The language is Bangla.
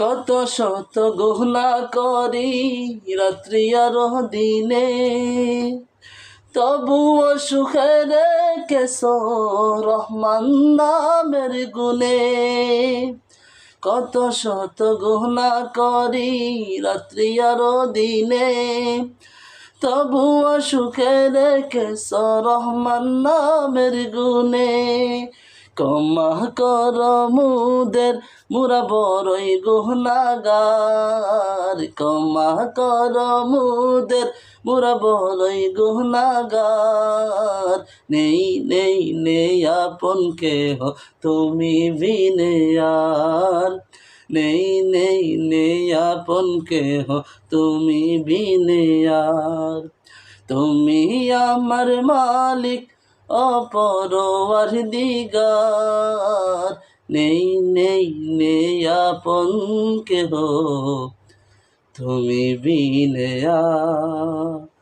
কত শত গহনা করি রাত্রি আর দিনে, তবুও সুখে রেখেছ রহমান নামের গুণে। কত শত গহনা করি রাত্রি আর দিনে, তবুও সুখে রেখেছ রহমান নামের গুণে। ক্ষমা কর মুদের মুরা বড়ই গুনাহগার, ক্ষমা কর মুদের মুরা বড়ই গুনাহগার। নেই নেই নেই আপন কেহ তুমি বিনে আর, নেই নেই নেই আপন কেহ তুমি বিনে আর। তুমি আমার মালিক অপরওয়ারদিগার, নেই নেই নেই আপন কেহ তুমি বিনে আর।